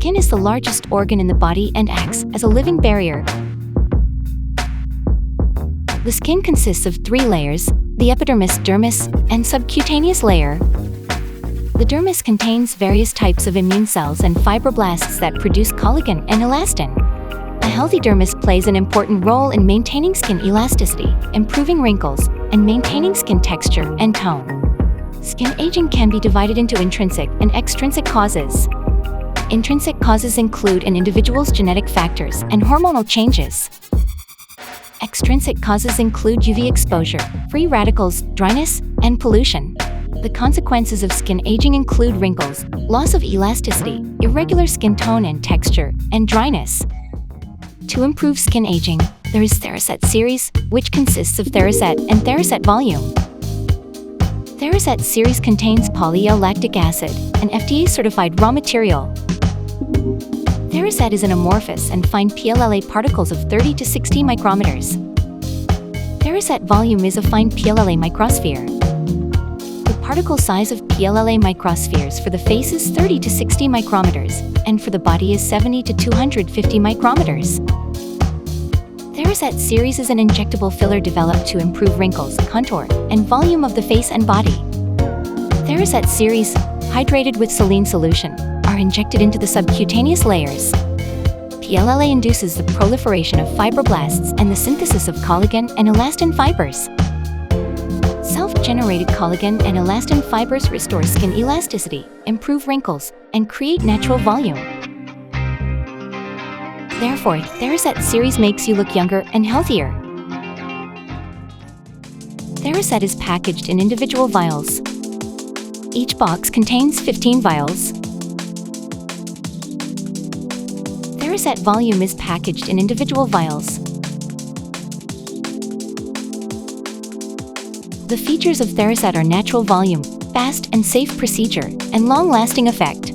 skin is the largest organ in the body and acts as a living barrier. The skin consists of 3 layers: the epidermis, dermis, and subcutaneous layer. The dermis contains various types of immune cells and fibroblasts that produce collagen and elastin. A healthy dermis plays an important role in maintaining skin elasticity, improving wrinkles, and maintaining skin texture and tone. Skin aging can be divided into intrinsic and extrinsic causes. Intrinsic causes include an individual's genetic factors and hormonal changes. Extrinsic causes include UV exposure, free radicals, dryness, and pollution. The consequences of skin aging include wrinkles, loss of elasticity, irregular skin tone and texture, and dryness. To improve skin aging, there is Theraset series, which consists of Theraset and Theraset volume. Theraset series contains polylactic acid, an FDA-certified raw material. Theraset is an amorphous and fine PLLA particles of 30 to 60 micrometers. Theraset volume is a fine PLLA microsphere. The particle size of PLLA microspheres for the face is 30 to 60 micrometers, and for the body is 70 to 250 micrometers. Theraset series is an injectable filler developed to improve wrinkles, contour, and volume of the face and body. Theraset series, hydrated with saline solution, are injected into the subcutaneous layers. PLLA induces the proliferation of fibroblasts and the synthesis of collagen and elastin fibers. Self-generated collagen and elastin fibers restore skin elasticity, improve wrinkles, and create natural volume. Therefore, Theraset series makes you look younger and healthier. Theraset is packaged in individual vials. Each box contains 15 vials. Theraset volume is packaged in individual vials. The features of Theraset are natural volume, fast and safe procedure, and long-lasting effect.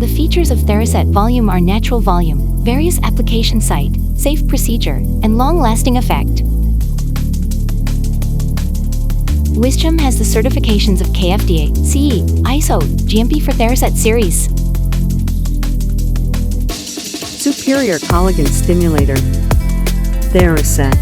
The features of Theraset volume are natural volume, various application site, safe procedure, and long-lasting effect. WIZHUM has the certifications of KFDA, CE, ISO, GMP for Theraset series. Superior collagen stimulator. Theraset.